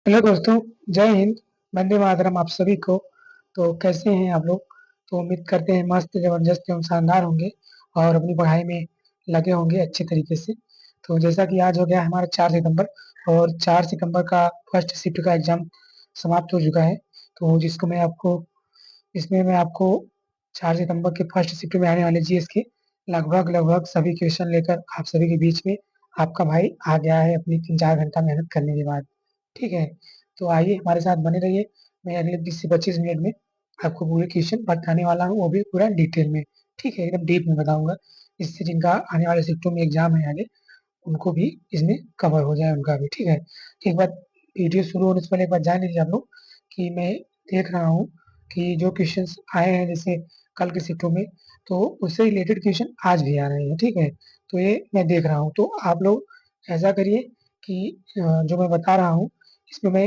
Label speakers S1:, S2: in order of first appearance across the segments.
S1: Hello दोस्तों। जय हिंद। वंदे मातरम आप सभी को। तो कैसे हैं आप लोग? तो उम्मीद करते हैं मस्त जबरदस्त एवं शानदार होंगे और अपनी पढ़ाई में लगे होंगे अच्छे तरीके से। तो जैसा कि आज हो गया हमारा 4 सितंबर, और 4 सितंबर का फर्स्ट शिफ्ट का एग्जाम समाप्त हो चुका है। तो जिसको मैं आपको इसमें मैं आपको 4 सितंबर के फर्स्ट शिफ्ट में आने वाले जीएस के लगभग लगभग सभी क्वेश्चन लेकर आप सभी के बीच में आपका भाई आ गया है अपनी 3-4 घंटा मेहनत करने के बाद। ठीक है, तो आइए हमारे साथ बने रहिए। मैं अगले 20 से 25 मिनट में आपको पूरे क्वेश्चन बताने वाला हूँ, वो भी पूरा डिटेल में। ठीक है, एकदम डीप में बताऊंगा, इससे जिनका आने वाले शिफ्टों में एग्जाम है आगे, उनको भी इसमें कवर हो जाए उनका भी। ठीक है, एक बार वीडियो शुरू होने से पहले एक बार जान लीजिए आप लोग कि मैं देख रहा हूँ कि जो क्वेश्चंस आए हैं जैसे कल के शिफ्टों में, तो उससे रिलेटेड क्वेश्चन आज भी आ रहे हैं। ठीक है, तो ये मैं देख रहा हूँ, तो आप लोग ऐसा करिए कि जो मैं बता रहा हूँ इसमें मैं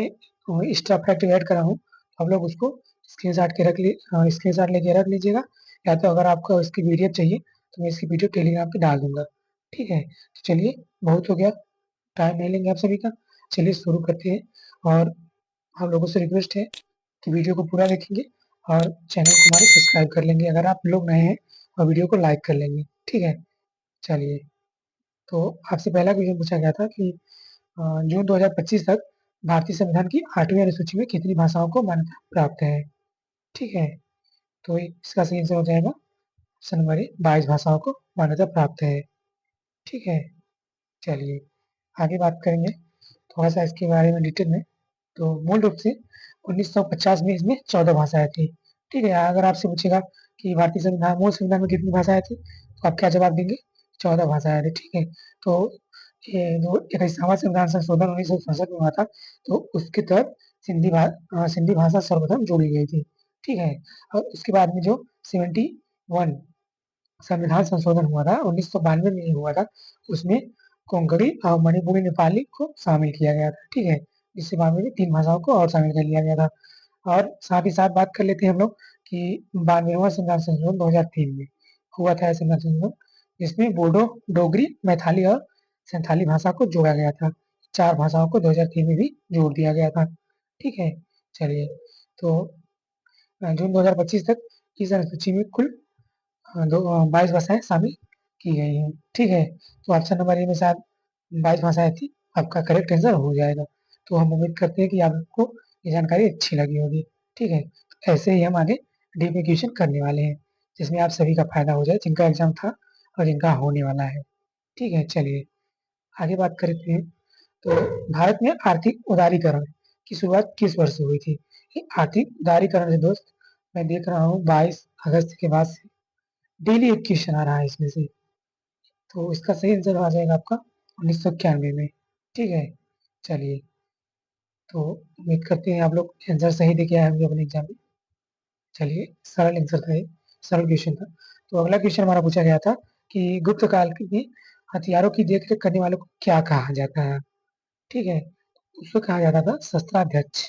S1: एक्स्ट्रा फैक्ट ऐड कर रहा हूँ, तो आप लोग उसको स्क्रीन शॉट लेके रख लीजिएगा, या तो अगर आपको इसकी पीडीएफ चाहिए तो मैं इसकी पीडीएफ टेलीग्राम पे डाल दूंगा। ठीक है, तो चलिए, बहुत हो गया, टाइम नहीं लेंगे आप सभी का। चलिए शुरू करते हैं। और आप लोगों से रिक्वेस्ट है कि वीडियो को पूरा देखेंगे और चैनल को हमारे सब्सक्राइब कर लेंगे अगर आप लोग नए हैं, और वीडियो को लाइक कर लेंगे। ठीक है, चलिए। तो आपसे पहला क्वेश्चन पूछा गया था कि जून 2025 तक भारतीय संविधान की 8वीं अनुसूची में कितनी भाषाओं को मान्यता प्राप्त है? ठीक है, तो इसका सही आंसर हो जाएगा ऑप्शन नंबर ए, 22 भाषाओं को मान्यता प्राप्त है। ठीक है, चलिए आगे बात करेंगे थोड़ा सा इसके बारे में डिटेल में। तो मूल रूप से 1950 में इसमें 14 भाषाएं थी। ठीक है, अगर आपसे पूछेगा कि भारतीय संविधान मूल संविधान में कितनी भाषाएं थी, तो आप क्या जवाब देंगे? 14 भाषाएं थी। ठीक है, तो ये जो 21वां संविधान संशोधन 1967 में हुआ था, तो उसके तहत सिंधी भाषा सर्वप्रथम जोड़ी गई थी। ठीक है, और उसके बाद में जो 71 संविधान संशोधन हुआ था 1992 में ही हुआ था, उसमें कोंकणी और मणिपुरी नेपाली को शामिल किया गया था। ठीक है, इससे बाद में 3 भाषाओं को और शामिल कर लिया गया था। और साथ ही साथ बात कर लेते हैं हम लोग कि 92वां संविधान संशोधन 2003 में हुआ था, संविधान संशोधन जिसमें बोडो, डोगरी, मैथाली और संथाली भाषा को जोड़ा गया था। 4 भाषाओं को 2003 में भी जोड़ दिया गया था। ठीक है, चलिए। तो जून 2025 तक इस अनुसूची में कुल 22 भाषाएं शामिल की गई हैं। ठीक है, तो ऑप्शन नंबर ए में शायद 22 भाषाएं थी, आपका करेक्ट आंसर हो जाएगा। तो हम उम्मीद करते हैं कि आपको ये जानकारी अच्छी लगी होगी। ठीक है, तो ऐसे ही हम आगे डीप में क्वेश्चन करने वाले हैं, जिसमें आप सभी का फायदा हो जाए जिनका एग्जाम था और जिनका होने वाला है। ठीक है, चलिए आगे बात करते हैं। तो भारत में आर्थिक उदारीकरण की शुरुआत किस वर्ष से हुई थी? ये आर्थिक उदारीकरण से दोस्त, मैं देख रहा हूँ 22 अगस्त के बाद से डेली एक क्वेश्चन आ रहा है इसमें से। तो इसका सही आंसर आ जाएगा आपका 1991 में। ठीक है, चलिए। तो उम्मीद करते हैं आप लोग आंसर सही देके आए होंगे अपने एग्जाम में। चलिए, सरल आंसर था ये, सरल क्वेश्चन था। तो अगला क्वेश्चन हमारा पूछा गया था कि गुप्त काल में हथियारों की देखरेख करने वालों को क्या कहा जाता है? ठीक है, उसको कहा जाता था शस्त्राध्यक्ष।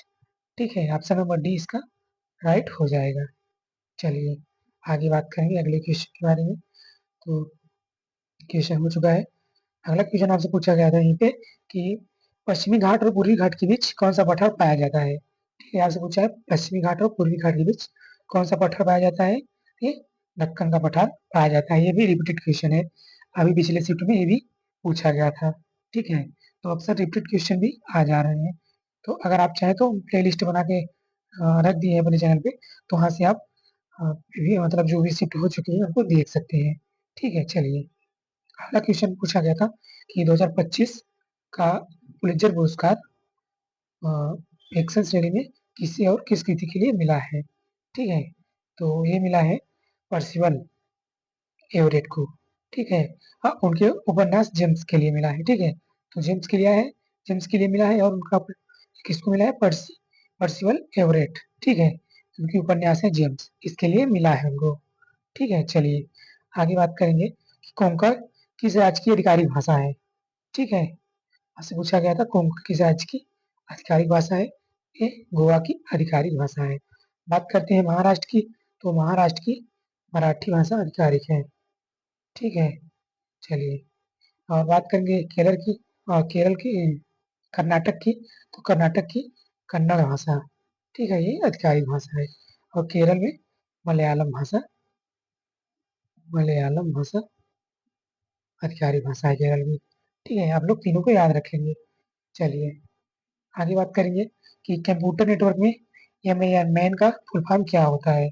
S1: ठीक है, ऑप्शन नंबर डी इसका राइट हो जाएगा। चलिए आगे बात करेंगे अगले क्वेश्चन के बारे में। तो क्वेश्चन हो चुका है। अगला क्वेश्चन आपसे पूछा गया था यहीं पे कि पश्चिमी घाट और पूर्वी घाट के बीच कौन सा पठार पाया जाता है? ठीक है, आपसे पूछा है पश्चिमी घाट और पूर्वी घाट के बीच कौन सा पठार पाया जाता है? ये दक्कन का पठार पाया जाता है। ये भी रिपीटेड क्वेश्चन है, अभी पिछले शिफ्ट में ये भी पूछा गया था। ठीक है, तो अक्सर रिपीटेड क्वेश्चन भी आ जा रहे हैं। तो अगर आप चाहें तो प्ले लिस्ट बना के रख दिए है अपने चैनल पे, तो वहाँ से आप भी मतलब जो भी शिफ्ट हो चुकी है उनको देख सकते हैं। ठीक है, चलिए अगला क्वेश्चन पूछा गया था कि 2025 का पुलित्जर पुरस्कार फिक्शन श्रेणी में किसे और किस कृति के लिए मिला है? ठीक है, तो ये मिला है पर्सिवल एवरेट को। ठीक है, हाँ, उनके उपन्यास जेम्स के लिए मिला है। ठीक है, तो जेम्स के लिए मिला है, और उनका किसको मिला है? Percival Everett. ठीक है, उनकी उपन्यास है जेम्स, इसके लिए मिला है उनको। ठीक है, चलिए आगे बात करेंगे कि कोंकण किस राज्य की आधिकारिक भाषा है? ठीक है, आपसे पूछा गया था कोंकण किस राज्य की आधिकारिक भाषा है? ये गोवा की आधिकारिक भाषा है। बात करते हैं महाराष्ट्र की, तो महाराष्ट्र की मराठी भाषा आधिकारिक है। ठीक है, चलिए। और बात करेंगे केरल की, केरल की, कर्नाटक की, तो कर्नाटक की कन्नड़ भाषा, ठीक है, ये आधिकारिक भाषा है। और केरल में मलयालम भाषा, मलयालम भाषा आधिकारिक भाषा है केरल में। ठीक है, आप लोग तीनों को याद रखेंगे। चलिए आगे बात करेंगे कि कंप्यूटर नेटवर्क में मैन का फुल फॉर्म क्या होता है।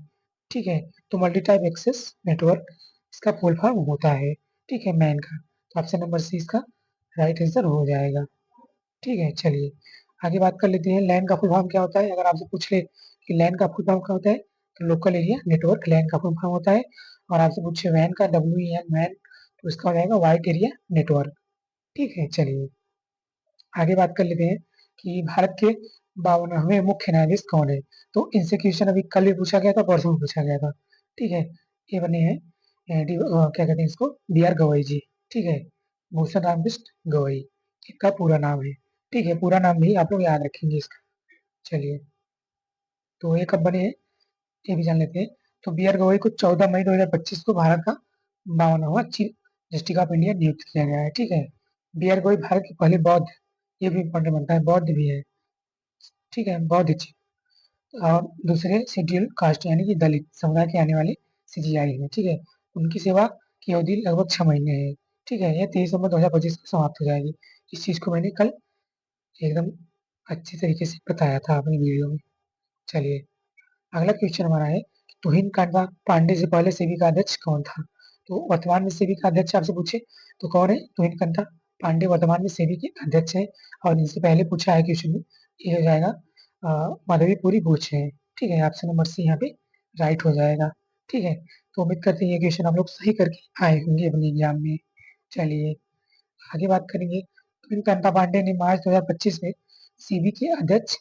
S1: ठीक है, तो मल्टी टाइप एक्सेस नेटवर्क इसका फुल फॉर्म होता है। ठीक है, मैन का, तो ऑप्शन नंबर सी इसका राइट आंसर हो जाएगा। ठीक है, चलिए आगे बात कर लेते हैं। लैन का फुल फॉर्म क्या होता है। अगर आपसे पूछ ले कि लैन का फुल फॉर्म क्या होता है, तो लोकल एरिया नेटवर्क लैन का फुल फॉर्म होता है। और आपसे पूछे वैन का, WEN वैन, तो इसका हो जाएगा वाइड एरिया नेटवर्क। ठीक है, चलिए आगे बात कर लेते हैं कि भारत के 52वें मुख्य न्यायाधीश कौन है। तो इनसे क्वेश्चन अभी कल भी पूछा गया था, परसों भी पूछा गया था। ठीक है, ये बने हैं क्या कहते हैं इसको, BR गवई जी। ठीक है, भूषण राम कृष्ण गवई इनका पूरा नाम है। ठीक है, पूरा नाम भी आप लोग याद रखेंगे इसका। चलिए, तो ये कब बने हैं ये भी जान लेते हैं। तो BR गवई को 14 मई 2025 को भारत का 52वां चीफ जस्टिस ऑफ इंडिया नियुक्त किया गया है। ठीक है, BR गवई भारत के पहले बौद्ध, ये भी इंपॉर्टेंट बनता है, बौद्ध भी है। ठीक है, बौद्ध chief। और दूसरे शेड्यूल कास्ट यानी कि दलित समुदाय के आने वाले CGI है। ठीक है, उनकी सेवा की अवधि लगभग 6 महीने है। ठीक है, यह 23 नवंबर 2025 को समाप्त हो जाएगी। इस चीज को मैंने कल एकदम अच्छी तरीके से बताया था अपनी वीडियो में। चलिए अगला क्वेश्चन हमारा है, तुहिन कांता पांडे से पहले सेबी का अध्यक्ष कौन था। तो वर्तमान में सेबी का अध्यक्ष आपसे पूछे तो कौन है, तुहिन कांता पांडे वर्तमान में सेबी के अध्यक्ष है। और इनसे पहले पूछा है क्वेश्चन में, ये हो जाएगा माधवीपुरी बुच है। ठीक है, ऑप्शन नंबर सी यहाँ पे राइट हो जाएगा। ठीक है, तो उम्मीद करते हैं ये क्वेश्चन आप लोग सही करके आए होंगे अपने एग्जाम में। चलिए आगे बात करेंगे। तुहिन कांता पांडे ने मार्च 2025 में सेबी के अध्यक्ष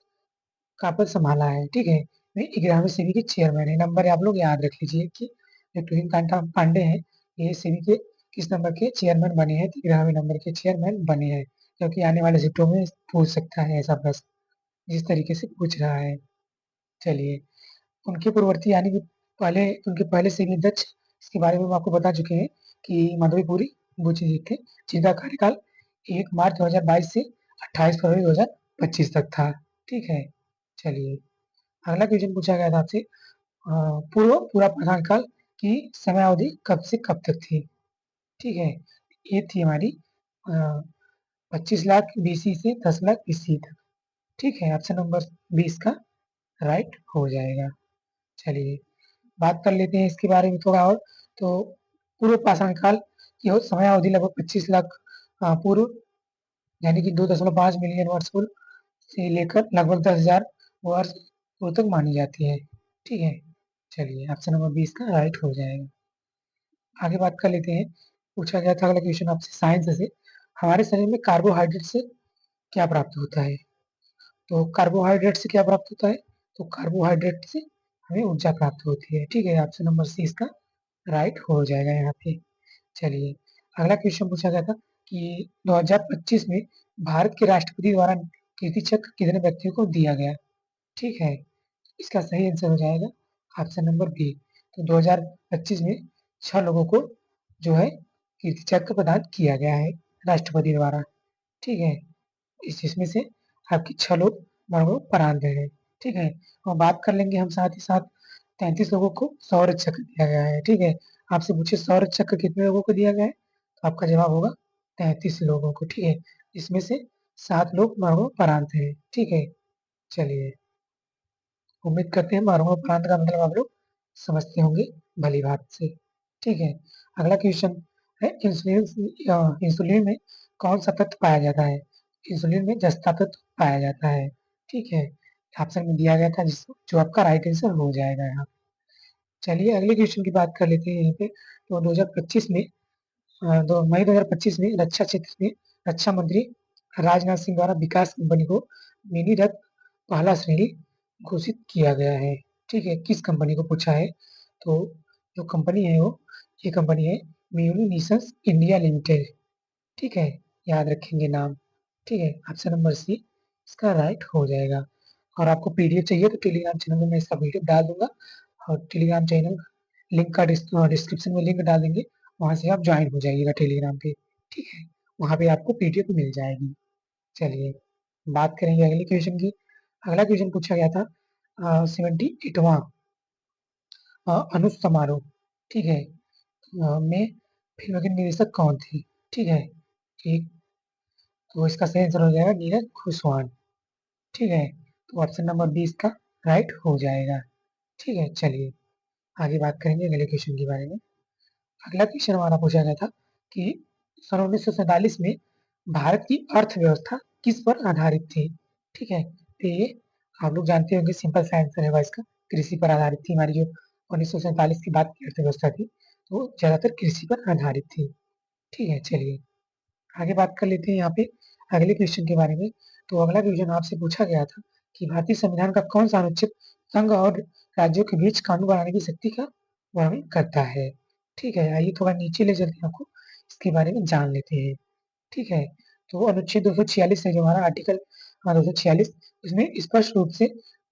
S1: का पद संभाला है। ठीक है, वे 11वें सेबी के चेयरमैन है। नंबर आप लोग याद रख लीजिए कि जो तुहिन कांता पांडे हैं, ये सेबी के किस नंबर के चेयरमैन बने हैं, 11वें नंबर के चेयरमैन बने हैं। क्योंकि आने वाले शिफ्टों में पूछ सकता है ऐसा प्रश्न, जिस तरीके से पूछ रहा है। चलिए, उनके पूर्ववर्ती यानी कि पहले, उनके पहले सेबी अध्यक्ष, इसके बारे में हम आपको बता चुके हैं कि माधवीपुरी बुची जी थे, जिनका कार्यकाल 1 मार्च 2022 से 28 फरवरी 2025 तक था। ठीक है, चलिए अगला क्वेश्चन पूछा गया था आपसे, पूर्व पूरा प्रधानकाल की समयावधि कब से कब तक थी। ठीक है, ये थी हमारी 25 लाख BC से 10 लाख BC तक। ठीक है, ऑप्शन नंबर 20 का राइट हो जाएगा। चलिए बात कर लेते हैं इसके बारे में थोड़ा और। तो पूर्व पाषाण काल की समयावधि लगभग 25 लाख पूर्व, यानी कि 2.5 मिलियन वर्ष पूर्व से लेकर लगभग 10,000 वर्ष पूर्व तक मानी जाती है। ठीक है, चलिए ऑप्शन नंबर 20 का राइट हो जाएगा। आगे बात कर लेते हैं। पूछा गया था अगला क्वेश्चन आपसे साइंस से, हमारे शरीर में कार्बोहाइड्रेट से क्या प्राप्त होता है। तो कार्बोहाइड्रेट से क्या प्राप्त होता है, तो कार्बोहाइड्रेट से हमें ऊर्जा प्राप्त होती है। ठीक है, ऑप्शन नंबर सी इसका राइट हो जाएगा यहाँ पे। चलिए अगला क्वेश्चन पूछा गया था कि 2025 में भारत के राष्ट्रपति द्वारा कीर्ति चक्र कितने व्यक्तियों को दिया गया। ठीक है, इसका सही आंसर हो जाएगा ऑप्शन नंबर बी। तो 2025 में 6 लोगों को जो है कीर्ति चक्र प्रदान किया गया है राष्ट्रपति द्वारा। ठीक है, इसमें से आपके 6 लोग मरणोपरांत हैं। ठीक है, और बात कर लेंगे हम साथ ही साथ 33 लोगों को सौर चक्र दिया गया है। ठीक है, आपसे पूछे सौर चक्र कितने लोगों को दिया गया है, तो आपका जवाब होगा 33 लोगों को। ठीक है, इसमें से 7 लोग मरणोपरांत हैं। ठीक है, चलिए उम्मीद करते हैं मरणोपरांत का मतलब आप लोग समझते होंगे भली बात से। ठीक है, अगला क्वेश्चन है, इंसुलिन में कौन सा तत्व पाया जाता है। इंसुलिन में जस्ता तत्व पाया जाता है। ठीक है, ऑप्शन में दिया गया था जो आपका राइट आंसर हो जाएगा यहाँ। चलिए अगले क्वेश्चन की बात कर लेते हैं यहाँ पे। तो 2025 में 2 मई 2025 में रक्षा क्षेत्र में रक्षा मंत्री राजनाथ सिंह द्वारा विकास कंपनी को मिनी रथ पहला श्रेणी घोषित किया गया है। ठीक है, किस कंपनी को पूछा है, तो जो कंपनी है वो, ये कंपनी है म्यूनिशंस इंडिया लिमिटेड। ठीक है, याद रखेंगे नाम। ठीक है, ऑप्शन नंबर सी इसका राइट हो जाएगा। और आपको PDF चाहिए तो टेलीग्राम चैनल में मैं इसका वीडियो डाल दूंगा, और टेलीग्राम चैनल लिंक का डिस्क्रिप्शन में लिंक डाल देंगे, वहां से आप ज्वाइन हो जाइएगा टेलीग्राम पे। ठीक है, वहां पे आपको PDF मिल जाएगी। चलिए बात करेंगे अगले क्वेश्चन की। अगला क्वेश्चन पूछा गया था 78वां अनुज समारोह, ठीक है, में फिल्म के निर्देशक कौन थे? ठीक है, ठीक, तो इसका सही आंसर हो जाएगा नीरज खुशवान। ठीक है, तो ऑप्शन नंबर 20 का राइट हो जाएगा। ठीक है, चलिए आगे बात करेंगे अगले क्वेश्चन के बारे में। अगला क्वेश्चन हमारा पूछा गया था कि सन 1947 में भारत की अर्थव्यवस्था किस पर आधारित थी? ठीक है, तो ये आप लोग जानते होंगे, सिंपल सा आंसर है इसका, कृषि पर आधारित थी। हमारी जो 1947 की बाद की अर्थव्यवस्था थी, वो ज्यादातर कृषि पर आधारित थी। ठीक है, चलिए आगे बात कर लेते हैं यहाँ पे अगले क्वेश्चन के बारे में। तो अगला क्वेश्चन आपसे पूछा गया था कि भारतीय संविधान का कौन सा अनुच्छेद संघ और राज्यों के बीच कानून बनाने की शक्ति का वर्णन करता है? ठीक है, आइए थोड़ा नीचे ले चलते हैं, आपको इसके बारे में जान लेते हैं। ठीक है, तो अनुच्छेद 246 है जो हमारा आर्टिकल 246, इसमें स्पष्ट रूप से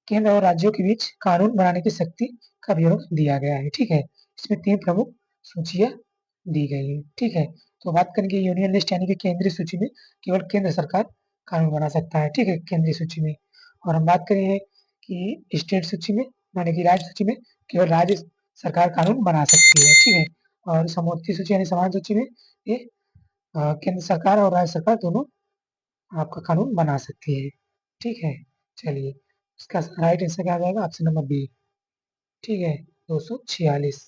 S1: केंद्र और राज्यों के बीच कानून बनाने की शक्ति का विवरण दिया गया है। ठीक है, इसमें 3 प्रमुख सूचियां दी गई है। ठीक है, तो बात करेंगे यूनियन लिस्ट यानी कि केंद्रीय सूची में केवल केंद्र सरकार कानून बना सकता है। ठीक है, केंद्रीय सूची में। और हम बात करेंगे कि स्टेट सूची में यानी कि राज्य सूची में केवल राज्य सरकार कानून बना सकती है। ठीक है, और समवर्ती सूची यानी समान सूची में ये केंद्र सरकार और राज्य सरकार दोनों आपका कानून बना सकती है। ठीक है, चलिए इसका राइट आंसर क्या आ जाएगा? Option number B. ठीक है, 246,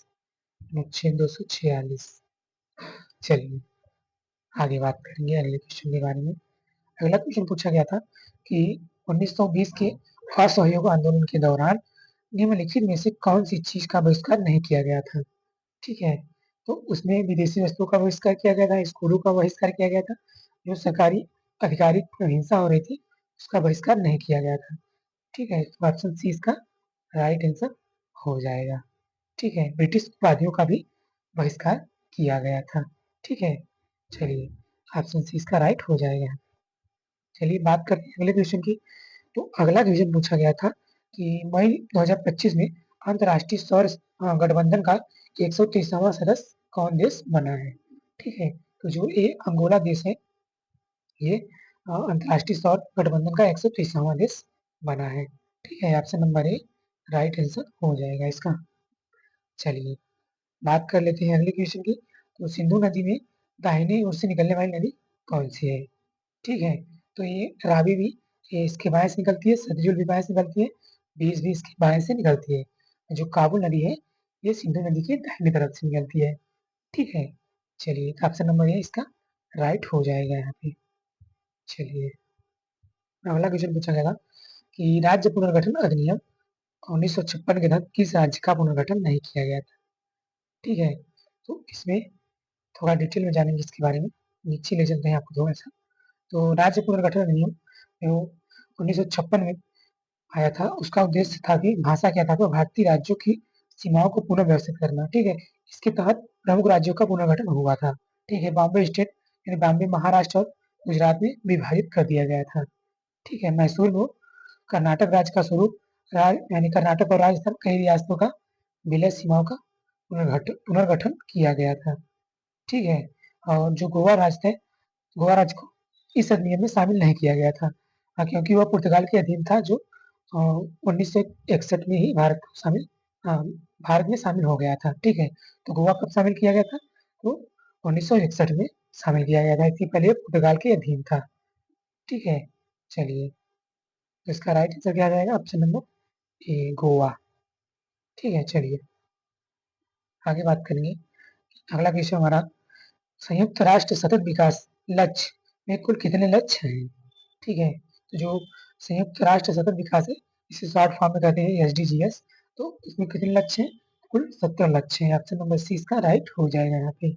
S1: अनुच्छेद 246। चलिए आगे बात करेंगे अगले क्वेश्चन के बारे में। अगला क्वेश्चन पूछा गया था कि 1920 के असहयोग आंदोलन के दौरान निम्नलिखित में से कौन सी चीज का बहिष्कार नहीं किया गया था? ठीक है, तो उसमें विदेशी वस्तुओं का बहिष्कार किया गया था, स्कूलों का बहिष्कार किया गया था, जो सरकारी आधिकारिक हिंसा हो रही थी उसका बहिष्कार नहीं किया गया था। ठीक है, तो ऑप्शन सी इसका राइट आंसर हो जाएगा। ठीक है, ब्रिटिश उपाधियों का भी बहिष्कार किया गया था। ठीक है, चलिए ऑप्शन सी इसका राइट हो जाएगा। चलिए बात करते हैं अगले क्वेश्चन की। तो अगला क्वेश्चन पूछा गया था कि मई 2025 में अंतर्राष्ट्रीय सौर गठबंधन का 130वां सदस्य कौन देश बना है? ठीक है, तो जो ये अंगोला देश है, ये अंतर्राष्ट्रीय सौर गठबंधन का 130वां देश बना है। ठीक है, option number A right answer हो जाएगा इसका। चलिए बात कर लेते हैं अगले क्वेश्चन की। तो सिंधु नदी में दाहिने ओर से निकलने वाली नदी कौन सी है? ठीक है, तो ये रावी भी ये इसके बाएं से निकलती है, सतलुज भी बाएं से निकलती है, बीस भी इसके बाएं से निकलती है। जो काबुल नदी है ये सिंधु नदी के दाहिनी तरफ से निकलती है। ठीक है, चलिए तो ऑप्शन नंबर ए इसका राइट हो जाएगा यहाँ पे। चलिए अगला क्वेश्चन पूछा गया था कि राज्य पुनर्गठन अधिनियम 1956 के तहत किस राज्य का पुनर्गठन नहीं किया गया था? ठीक है, तो इसमें थोड़ा डिटेल में जानेंगे इसके बारे में। नीचे ले चलते हैं आपको थोड़ा सा। तो राज्य पुनर्गठन अधिनियम जो 1956 में आया था, उसका उद्देश्य था कि भाषा क्या था, तो भारतीय राज्यों की सीमाओं को पुनः व्यवस्थित करना। ठीक है, इसके तहत प्रमुख राज्यों का पुनर्गठन हुआ था। ठीक है, बॉम्बे स्टेट यानी बॉम्बे महाराष्ट्र और गुजरात में विभाजित कर दिया गया था। ठीक है, मैसूर को कर्नाटक राज्य का स्वरूप यानी कर्नाटक और राजस्थान कई रियासतों का विलय सीमाओं का पुनर्गठन किया गया था। ठीक है, और जो गोवा राज्य थे, गोवा राज्य को इस अधिनियम में शामिल नहीं किया गया था, क्योंकि वह पुर्तगाल के अधीन था, जो 1961 में ही अ, भारत में शामिल हो गया था। ठीक है, तो गोवा कब शामिल किया गया था? तो 1961 में शामिल किया गया था, इससे पहले ये पुर्तगाल के अधीन था। ठीक है, चलिए तो इसका राइट आंसर क्या आ जाएगा? Option number A Goa. ठीक है, चलिए आगे बात करेंगे। अगला क्वेश्चन हमारा, संयुक्त राष्ट्र सतत विकास लक्ष्य में कुल कितने लक्ष्य हैं? ठीक है, तो जो संयुक्त राष्ट्र सतत विकास है, इसे शॉर्ट फॉर्म में कहते हैं एसडीजीएस। तो इसमें कितने लक्ष्य हैं? कुल 17 लक्ष्य हैं। ऑप्शन नंबर सी इसका राइट हो जाएगा यहाँ पे।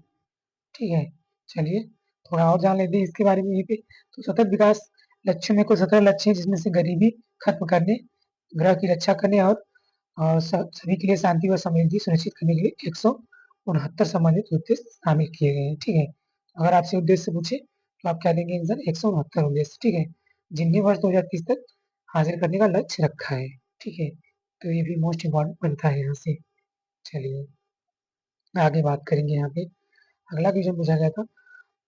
S1: ठीक है, चलिए थोड़ा और जान लेते हैं इसके बारे में यहीं पे। तो सतत विकास लक्ष्यों में कुल 17 लक्ष्य हैं, जिसमें से गरीबी खत्म करने, ग्रह की रक्षा करने और सभी के लिए शांति व समृद्धि सुनिश्चित करने के लिए 169 संबंधित उद्देश्य शामिल किए गए हैं। ठीक है, अगर आपसे उद्देश्य पूछे तो आप क्या देंगे आंसर? 169 उद्देश्य। ठीक है, जिन्हें वर्ष 2030 तक हासिल करने का लक्ष्य रखा है। ठीक है, तो ये भी मोस्ट इम्पोर्टेंट बनता है यहाँ से। चलिए आगे बात करेंगे यहाँ पे। अगला क्वेश्चन पूछा गया था,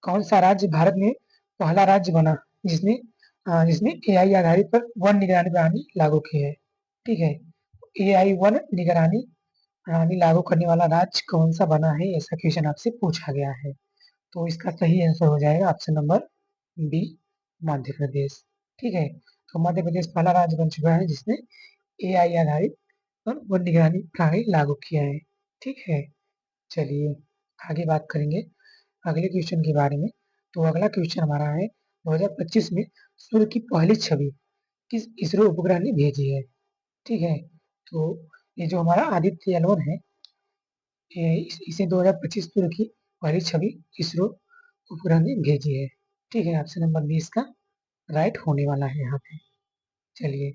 S1: कौन सा राज्य भारत में पहला राज्य बना जिसने जिसने एआई आधारित पर वन निगरानी प्रणाली लागू की है। ठीक है, एआई वन निगरानी प्रणाली लागू करने वाला राज्य कौन सा बना है, ऐसा क्वेश्चन आपसे पूछा गया है। तो इसका सही आंसर हो जाएगा option number B, Madhya Pradesh. ठीक है, तो मध्य प्रदेश पहला राज्य बन चुका है जिसने एआई आधारित और वन निगरानी प्रणाली लागू किया है। ठीक है, चलिए आगे बात करेंगे अगले क्वेश्चन के बारे में। तो अगला क्वेश्चन हमारा है 2025 में सूर्य की पहली छवि किस इसरो उपग्रह ने भेजी है। ठीक है, तो ये जो हमारा आदित्य एल 1 है, इसे 2025 सूर्य की पहली छवि इसरो उपग्रह ने भेजी है। ठीक है, ऑप्शन नंबर 20 का राइट होने वाला है यहाँ पे। चलिए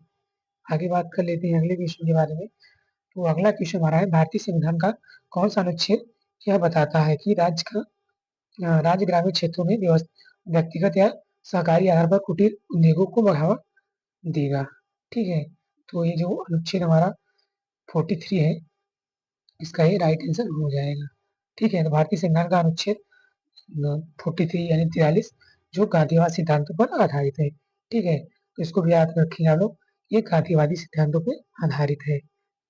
S1: आगे बात कर लेते हैं अगले क्वेश्चन के बारे में। तो अगला क्वेश्चन हमारा है भारतीय संविधान का कौन सा अनुच्छेद यह बताता है कि राज्य ग्रामीण क्षेत्रों में व्यक्तिगत या सहकारी आधार पर कुटीर उद्योगों को बढ़ावा देगा। ठीक है, तो ये जो अनुच्छेद हमारा 43 है, इसका ये राइट आंसर हो जाएगा। ठीक है, तो भारतीय संविधान का अनुच्छेद 43 यानी 43 जो गांधीवाद सिद्धांतों पर आधारित है। ठीक है, तो इसको भी याद रखिए आप लोग, ये गांधीवादी सिद्धांतों पर आधारित है।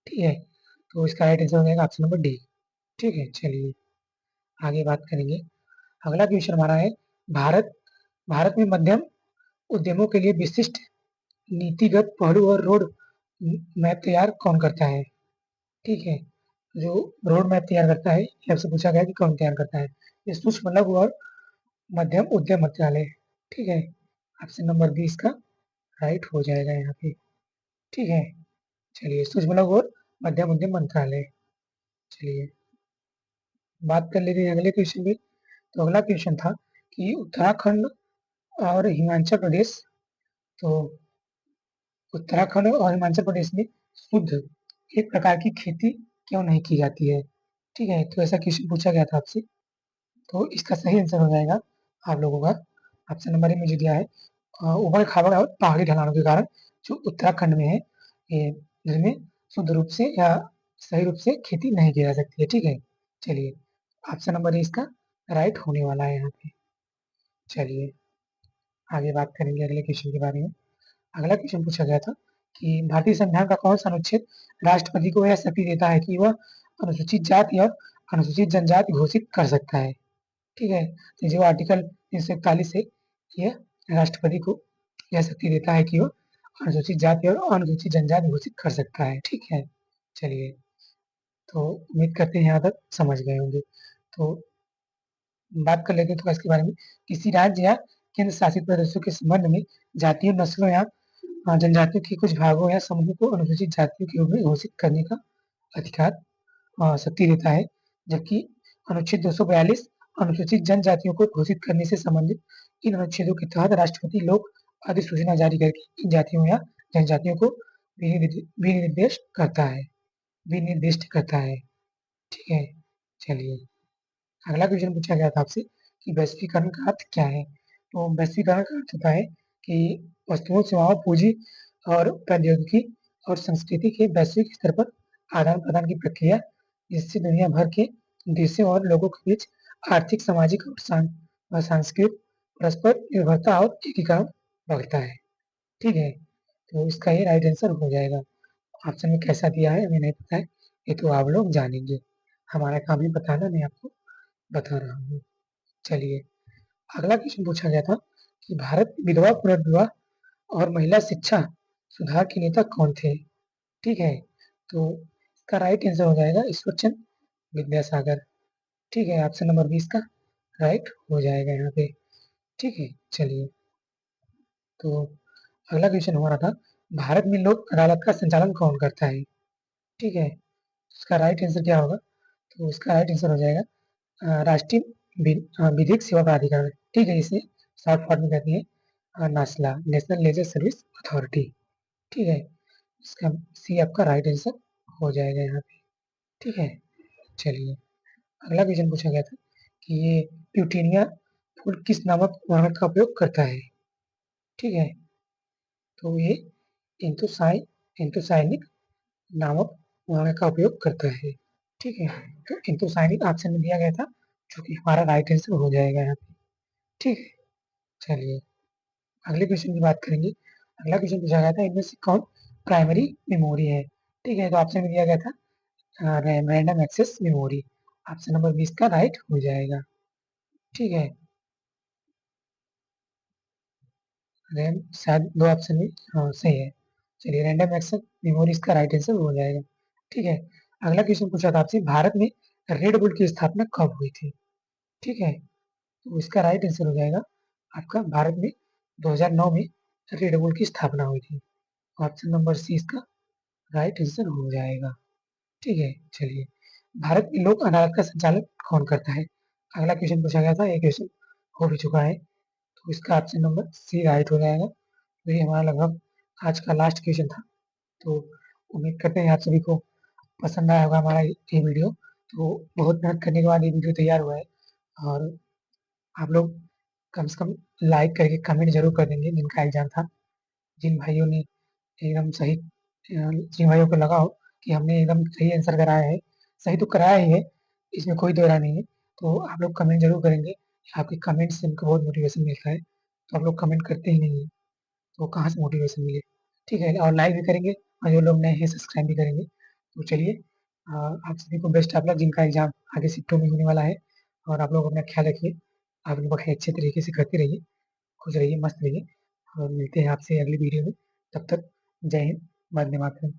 S1: ठीक है, तो इसका राइट आंसर हो जाएगा ऑप्शन नंबर डी। ठीक है, चलिए आगे बात करेंगे। अगला क्वेश्चन हमारा है भारत भारत में मध्यम उद्यमों के लिए विशिष्ट नीतिगत पहलू और रोड मैप तैयार कौन करता है। ठीक है, जो रोड मैप तैयार करता है ये आपसे पूछा गया कि कौन तैयार करता है। ये सूक्ष्म लघु और मध्यम उद्यम मंत्रालय। ठीक है, ऑप्शन नंबर 20 का राइट हो जाएगा यहाँ पे। ठीक है, चलिए सूक्ष्म लघु और मध्यम उद्यम मंत्रालय। चलिए बात कर लेते हैं अगले क्वेश्चन की। तो अगला क्वेश्चन था कि उत्तराखंड और हिमाचल प्रदेश, तो उत्तराखंड और हिमाचल प्रदेश में शुद्ध एक प्रकार की खेती क्यों नहीं की जाती है। ठीक है, तो ऐसा क्वेश्चन पूछा गया था आपसे। तो इसका सही आंसर हो जाएगा आप लोगों का ऑप्शन नंबर ए में जो दिया है, उबड़ खाबड़ और पहाड़ी ढलानों के कारण जो उत्तराखंड में है, ये जिसमें शुद्ध रूप से या सही रूप से खेती नहीं की जा सकती है। ठीक है, चलिए ऑप्शन नंबर ए इसका राइट होने वाला है यहाँ पे। चलिए आगे बात करेंगे अगले क्वेश्चन के बारे में। अगला क्वेश्चन पूछा गया था कि भारतीय संविधान का कौन सा अनुच्छेद राष्ट्रपति को यह शक्ति देता है कि वह अनुसूचित जाति और अनुसूचित जनजाति घोषित कर सकता है। ठीक है, तो जो आर्टिकल 341 है, यह राष्ट्रपति को यह शक्ति देता है कि वह अनुसूचित जाति और अनुसूचित जनजाति घोषित कर सकता है। ठीक है, चलिए तो उम्मीद करते हैं यहाँ तक समझ गए होंगे। तो बात कर लेते हैं थोड़ा इसके बारे में। किसी राज्य या केंद्र शासित प्रदेशों के संबंध में जातियों, नस्लों या जनजातियों के कुछ भागों या समूहों को अनुसूचित जातियों के रूप में घोषित करने का अधिकार शक्ति देता है, जबकि अनुच्छेद 242 अनुसूचित जनजातियों को घोषित करने से संबंधित इन अनुच्छेदों के तहत राष्ट्रपति लोक अधिसूचना जारी करके इन जातियों या जनजातियों को विनिर्दिष्ट करता है। ठीक है, चलिए अगला क्वेश्चन पूछा गया था आपसे कि वैश्वीकरण का अर्थ क्या है। तो वैश्वीकरण का अर्थ होता है कि वस्तुओं, सेवाओं, पूंजी और प्रौद्योगिकी और संस्कृति के वैश्विक स्तर पर आदान प्रदान की प्रक्रिया, जिससे दुनिया भर के देशों और लोगों के बीच आर्थिक, सामाजिक और सांस्कृतिक परस्पर निर्भरता और एकीकरण बढ़ता है। ठीक है, तो इसका ये राइट आंसर हो जाएगा। ऑप्शन में कैसा दिया है हमें नहीं पता है, ये तो आप लोग जानेंगे। हमारा काम है बताना, मैं आपको बता रहा हूँ। चलिए अगला क्वेश्चन पूछा गया था कि भारत में विधवा पुनर्विवाह और महिला शिक्षा सुधार के नेता कौन थे। ठीक है, तो इसका राइट आंसर हो जाएगा ईश्वरचंद विद्यासागर। ठीक है, ऑप्शन नंबर 20 का राइट हो जाएगा यहाँ पे। ठीक है, चलिए तो अगला क्वेश्चन हमारा था भारत में लोक अदालत का संचालन कौन करता है। ठीक है, इसका राइट आंसर क्या होगा, तो इसका राइट आंसर हो जाएगा राष्ट्रीय विधिक सेवा प्राधिकरण। ठीक है, इसे शॉर्ट फॉर्म में कहते हैं नासला, नेशनल लीगल सर्विस अथॉरिटी। ठीक है, इसका सी आपका राइट आंसर हो जाएगा यहाँ पे। ठीक है, चलिए अगला क्वेश्चन पूछा गया था कि ये प्यूटेनिया फूल किस नामक वर्णक का उपयोग करता है। ठीक है, तो ये एंथोसाइनिक नामक वर्णक का उपयोग करता है। ठीक है, तो एंथोसाइनिक ऑप्शन में दिया गया था, जो कि हमारा राइट आंसर हो जाएगा यहाँ पे। ठीक है, चलिए अगले क्वेश्चन की बात करेंगे। अगला क्वेश्चन पूछा गया था इनमें से कौन प्राइमरी मेमोरी है। ठीक है, तो ऑप्शन में दिया गया था random access memory. Option number 20 का राइट हो जाएगा। ठीक है, रैम शायद दो ऑप्शन में हाँ सही है। चलिए, रैंडम एक्सेस मेमोरी इसका राइट आंसर हो जाएगा। ठीक है, अगला क्वेश्चन पूछा था आपसे भारत में रेड बुल की स्थापना कब हुई थी। ठीक है, तो इसका राइट आंसर हो जाएगा आपका भारत में 2009 में रेड बुल की स्थापना हुई थी। ऑप्शन नंबर सी इसका राइट आंसर हो जाएगा। ठीक है, चलिए, भारत में लोक अदालत का संचालन कौन करता है। अगला क्वेश्चन पूछा गया था, ये क्वेश्चन हो भी चुका है, तो इसका ऑप्शन नंबर सी राइट हो जाएगा। तो ये हमारा लगभग आज का लास्ट क्वेश्चन था। तो उम्मीद करते हैं आप सभी को पसंद आया होगा हमारा ये वीडियो। तो बहुत मेहनत करने के बाद ये वीडियो तैयार हुआ है, और आप लोग कम से कम लाइक करके कमेंट जरूर कर देंगे जिनका एग्जाम था। जिन भाइयों ने एकदम सही जिन भाइयों को लगा हो कि हमने एकदम सही आंसर कराया है, सही तो कराया ही है, इसमें कोई दो राय नहीं है, तो आप लोग कमेंट जरूर करेंगे। आपके कमेंट से हमको बहुत मोटिवेशन मिलता है। तो आप लोग कमेंट करते ही नहीं है, तो कहाँ से मोटिवेशन मिले। ठीक है, और लाइक भी करेंगे, और जो लोग नए हैं सब्सक्राइब भी करेंगे। तो चलिए, आप सभी को बेस्ट ऑफ लक जिनका एग्जाम आगे शिफ्टों में होने वाला है। और आप लोग अपना ख्याल रखिए, आप लोग पढ़ाई अच्छे तरीके से करते रहिए, खुश रहिए, मस्त रहिए, और मिलते हैं आपसे अगली वीडियो में। तब तक जय हिंद, वंदे मातरम।